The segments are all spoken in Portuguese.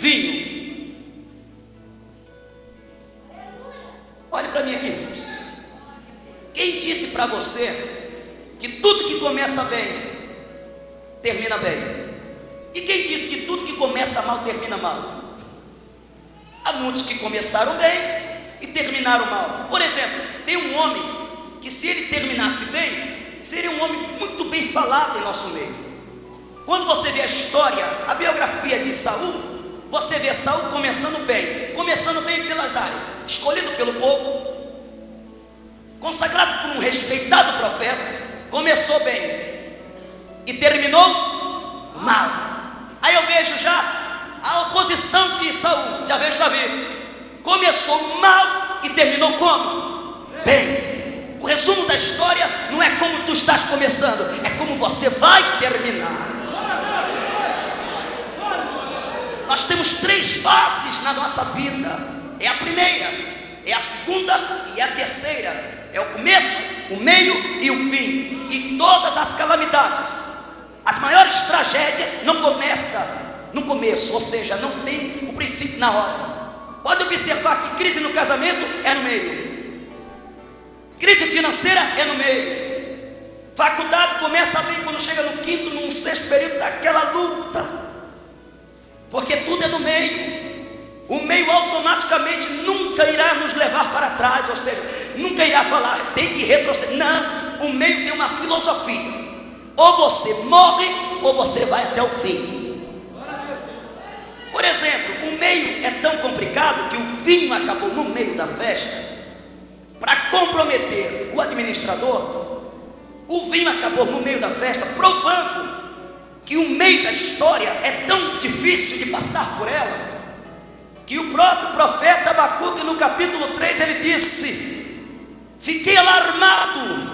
vinho. Olhe para mim aqui, irmãos. Quem disse para você que tudo que começa bem termina bem? E quem disse que tudo que começa mal termina mal? Há muitos que começaram bem e terminaram mal. Por exemplo, tem um homem que, se ele terminasse bem, seria um homem muito bem falado em nosso meio. Quando você vê a história, a biografia de Saul, você vê Saul começando bem pelas áreas, escolhido pelo povo, consagrado por um respeitado profeta, começou bem e terminou mal. Aí eu vejo já a oposição de Saul, já vejo Davi, começou mal e terminou como? Bem. O resumo da história não é como tu estás começando, é como você vai terminar. Nós temos 3 fases na nossa vida. É a primeira, é a segunda e a terceira. É o começo, o meio e o fim. E todas as calamidades, as maiores tragédias não começam no começo, ou seja, não tem o princípio na hora. Pode observar que crise no casamento é no meio, crise financeira é no meio, faculdade começa bem, quando chega no 5º, no 6º período, daquela luta, porque tudo é no meio. O meio automaticamente nunca irá nos levar para trás, ou seja, nunca irá falar, tem que retroceder. Não, o meio tem uma filosofia: ou você morre, ou você vai até o fim. Por exemplo, o meio é tão complicado que o vinho acabou no meio da festa. Para comprometer o administrador, o vinho acabou no meio da festa, provando que o meio da história é tão difícil de passar por ela, que o próprio profeta Abacuque, no capítulo 3, ele disse: fiquei alarmado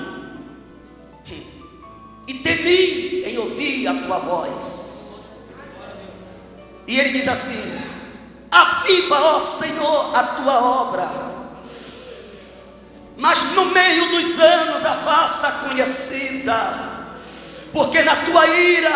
e temi em ouvir a tua voz. E ele diz assim: aviva, ó Senhor, a tua obra, mas no meio dos anos a faça conhecida, porque na tua ira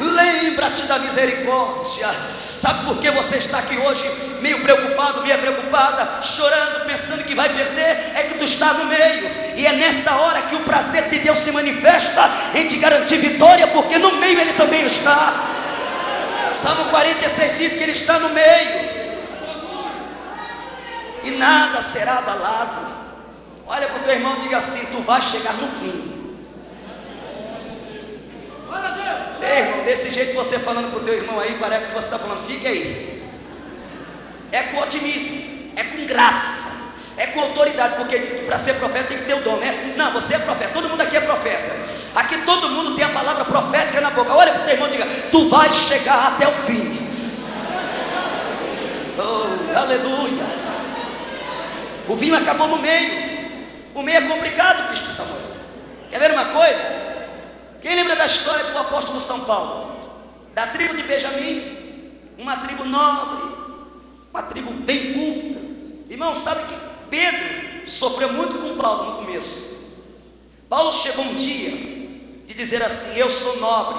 lembra-te da misericórdia. Sabe por que você está aqui hoje meio preocupado, meio preocupada, chorando, pensando que vai perder? É que tu está no meio, e é nesta hora que o prazer de Deus se manifesta em te garantir vitória, porque no meio ele também está. Salmo 46 diz que ele está no meio e nada será abalado. Olha para o teu irmão e diga assim: tu vais chegar no fim. Ei, irmão, desse jeito você falando para o teu irmão aí, parece que você está falando, fique aí. É com otimismo, é com graça, é com autoridade, porque diz que para ser profeta tem que ter o dom, né? Não, você é profeta, todo mundo aqui é profeta. Aqui todo mundo tem a palavra profética na boca. Olha para o teu irmão e diga: tu vais chegar até o fim. Oh, aleluia. O vinho acabou no meio. O meio é complicado, bispo Samuel. Quer ver uma coisa? Quem lembra da história do apóstolo São Paulo? Da tribo de Benjamim, uma tribo nobre, uma tribo bem culta. Irmão, sabe que Pedro sofreu muito com Paulo no começo. Paulo chegou um dia de dizer assim: eu sou nobre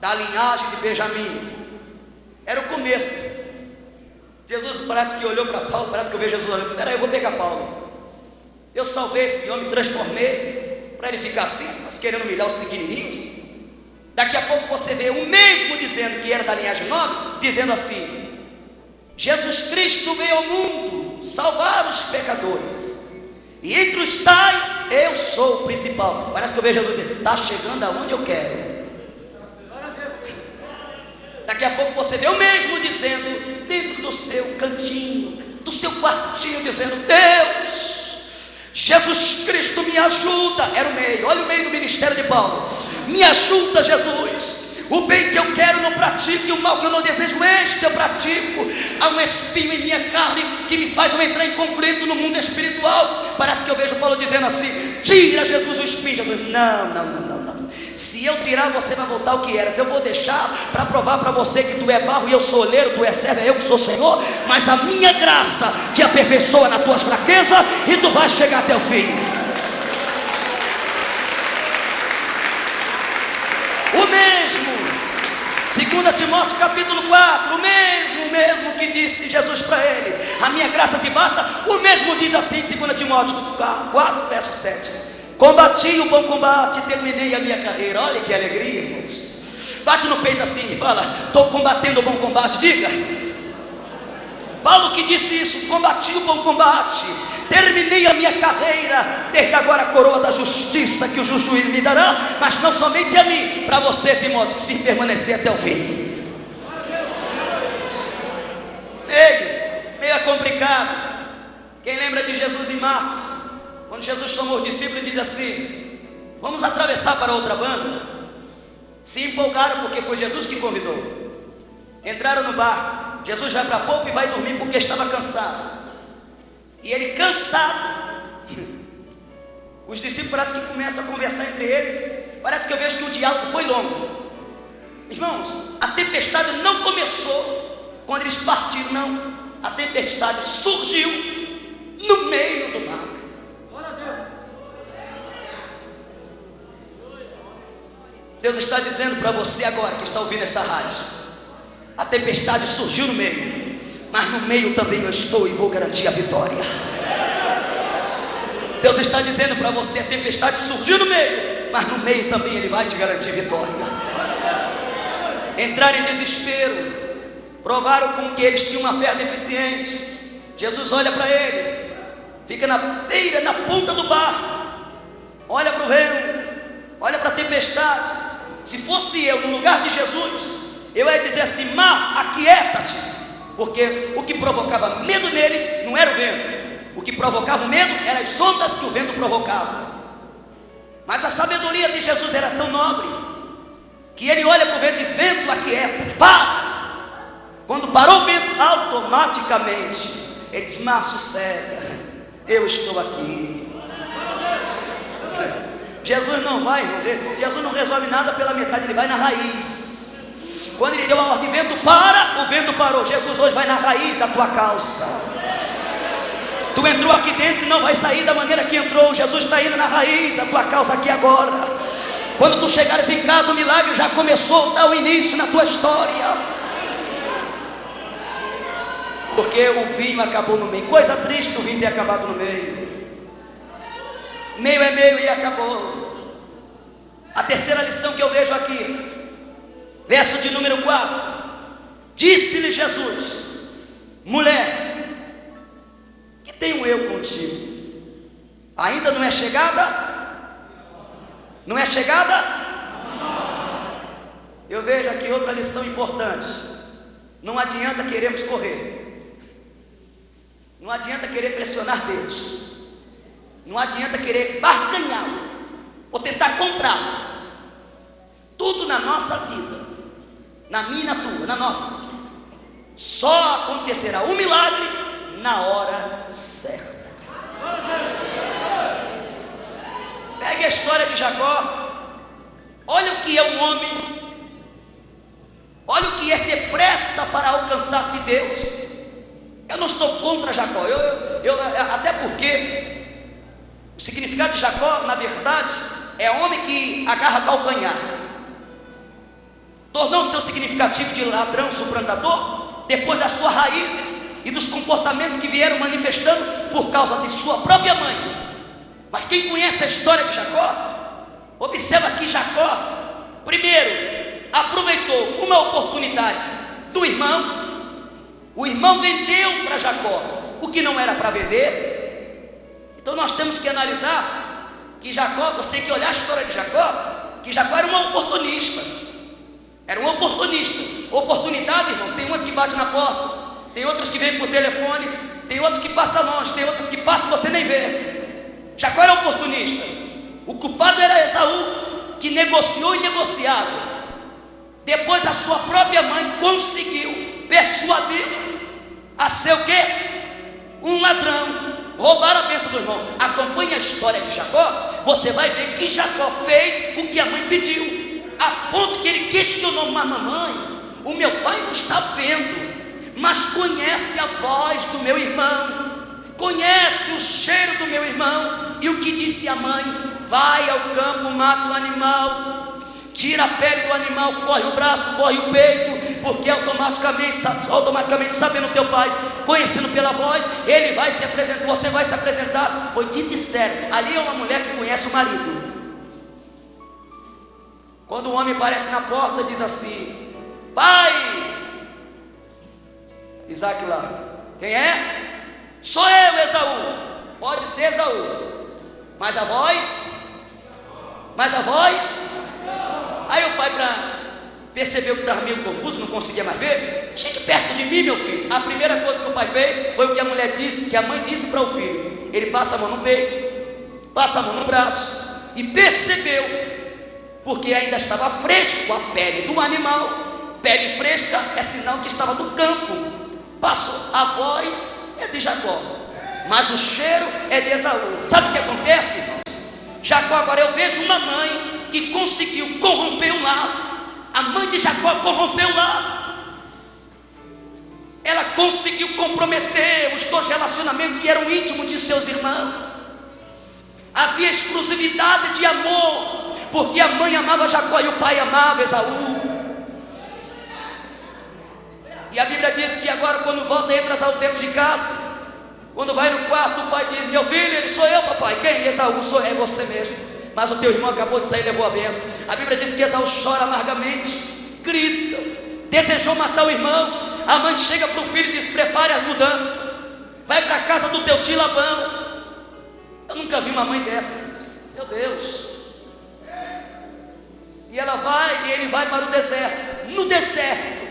da linhagem de Benjamim. Era o começo. Jesus parece que olhou para Paulo, parece que eu vejo Jesus olhando: peraí, eu vou pegar Paulo. Eu salvei esse homem, transformei, para ele ficar assim, mas querendo humilhar os pequenininhos. Daqui a pouco você vê o mesmo dizendo que era da linhagem nobre, dizendo assim: Jesus Cristo veio ao mundo salvar os pecadores, e entre os tais eu sou o principal. Parece que eu vejo Jesus dizendo: está chegando aonde eu quero. Daqui a pouco você vê o mesmo dizendo, dentro do seu cantinho, do seu quartinho, dizendo: Deus, Jesus Cristo, me ajuda. Era o meio, olha o meio do ministério de Paulo: me ajuda, Jesus. O bem que eu quero não pratico, e o mal que eu não desejo, este eu pratico. Há um espinho em minha carne que me faz eu entrar em conflito no mundo espiritual. Parece que eu vejo Paulo dizendo assim: tira, Jesus, o espinho. Jesus: não. Se eu tirar, você vai voltar ao que eras. Eu vou deixar para provar para você que tu é barro e eu sou oleiro, tu é servo, é eu que sou Senhor. Mas a minha graça te aperfeiçoa nas tuas fraquezas e tu vais chegar até o fim. 2 Timóteo capítulo 4, o mesmo que disse Jesus para ele: a minha graça te basta. O mesmo diz assim em 2 Timóteo 4, verso 7: combati o bom combate, terminei a minha carreira. Olha que alegria, irmãos. Bate no peito assim e fala: estou combatendo o bom combate. Diga. Paulo que disse isso: combati o bom combate, terminei a minha carreira, desde agora a coroa da justiça que o justo juiz me dará, mas não somente a mim, para você, Timóteo, que se permanecer até o fim. Meio é complicado. Quem lembra de Jesus em Marcos, quando Jesus chamou os discípulos e diz assim: vamos atravessar para outra banda? Se empolgaram porque foi Jesus que convidou. Entraram no barco. Jesus vai para a popa e vai dormir porque estava cansado. E ele cansado, os discípulos parece que começam a conversar entre eles. Parece que eu vejo que o diálogo foi longo. Irmãos, a tempestade não começou quando eles partiram, não. A tempestade surgiu no meio do mar. Deus está dizendo para você agora que está ouvindo esta rádio: a tempestade surgiu no meio, mas no meio também eu estou e vou garantir a vitória. Deus está dizendo para você: a tempestade surgiu no meio, mas no meio também Ele vai te garantir vitória. Entraram em desespero, provaram com que eles tinham uma fé deficiente. Jesus olha para ele, fica na beira, na ponta do barco, olha para o vento, olha para a tempestade. Se fosse eu no lugar de Jesus, eu ia dizer assim: mar, aquieta-te. Porque o que provocava medo neles não era o vento, o que provocava o medo eram as ondas que o vento provocava. Mas a sabedoria de Jesus era tão nobre que ele olha para o vento e diz: vento, aquieta-te, para. Quando parou o vento, automaticamente ele diz: mar, sossega, eu estou aqui. Jesus não vai, Jesus não resolve nada pela metade, ele vai na raiz. Quando ele deu a ordem: vento para, o vento parou. Jesus hoje vai na raiz da tua causa. Tu entrou aqui dentro e não vai sair da maneira que entrou. Jesus está indo na raiz da tua causa aqui agora. Quando tu chegares em casa, o milagre já começou, dá o início na tua história. Porque o vinho acabou no meio. Coisa triste o vinho ter acabado no meio. Meio é meio e acabou. A terceira lição que eu vejo aqui, verso de número 4: disse-lhe Jesus: mulher, que tenho eu contigo? Ainda não é chegada? Não é chegada? Eu vejo aqui outra lição importante. Não adianta querermos correr, não adianta querer pressionar Deus, não adianta querer barganhá-lo ou tentar comprá-lo. Tudo na nossa vida, na minha e na tua, na nossa, só acontecerá o milagre na hora certa. Pegue a história de Jacó. Olha o que é um homem, olha o que é ter pressa para alcançar de Deus. Eu não estou contra Jacó, até porque o significado de Jacó, na verdade, é homem que agarra calcanhar. Tornou o seu significativo de ladrão, suplantador, depois das suas raízes e dos comportamentos que vieram manifestando por causa de sua própria mãe. Mas quem conhece a história de Jacó, observa que Jacó, primeiro, aproveitou uma oportunidade do irmão. O irmão vendeu para Jacó o que não era para vender. Então nós temos que analisar que Jacó, você tem que olhar a história de Jacó, que Jacó era um oportunista. Era um oportunista. Oportunidade, irmãos, tem umas que batem na porta, tem outras que vêm por telefone, tem outras que passam longe, tem outras que passam e você nem vê. Jacó era oportunista. O culpado era Esaú, que negociou e negociava. Depois a sua própria mãe conseguiu persuadir a ser o quê? Um ladrão. Roubaram a bênção do irmão. Acompanhe a história de Jacó, você vai ver que Jacó fez o que a mãe pediu, a ponto que ele questionou: mas mamãe, o meu pai não está vendo, mas conhece a voz do meu irmão, conhece o cheiro do meu irmão. E o que disse a mãe? Vai ao campo, mata um animal, tira a pele do animal, forre o braço, forre o peito, porque automaticamente sabendo teu pai, conhecendo pela voz, ele vai se apresentar, você vai se apresentar. Foi dito e certo. Ali é uma mulher que conhece o marido. Quando o homem aparece na porta, diz assim: pai. Isaac lá: quem é? Sou eu, Esaú. Pode ser Esaú, mas a voz. Aí o pai, percebeu que estava meio confuso, não conseguia mais ver. Chegue perto de mim, meu filho. A primeira coisa que o pai fez foi o que a mulher disse, que a mãe disse para o filho. Ele passa a mão no peito, passa a mão no braço, e percebeu, porque ainda estava fresco a pele do animal. Pele fresca é sinal que estava do campo. Passou, a voz é de Jacó, mas o cheiro é de Esaú. Sabe o que acontece, irmãos? Jacó, agora eu vejo uma mãe que conseguiu corromper o lar. A mãe de Jacó corrompeu o lar. Ela conseguiu comprometer os dois relacionamentos que eram íntimos de seus irmãos. Havia exclusividade de amor, porque a mãe amava Jacó e o pai amava Esaú. E a Bíblia diz que agora, quando volta, entra Esaú dentro de casa. Quando vai no quarto, o pai diz: meu filho, ele sou eu, papai. Quem? Esaú, é você mesmo. Mas o teu irmão acabou de sair e levou a bênção. A Bíblia diz que Esaú chora amargamente, grita, desejou matar o irmão. A mãe chega para o filho e diz: prepare a mudança, vai para a casa do teu tio Labão. Eu nunca vi uma mãe dessa, meu Deus. E ela vai, e ele vai para o deserto. No deserto,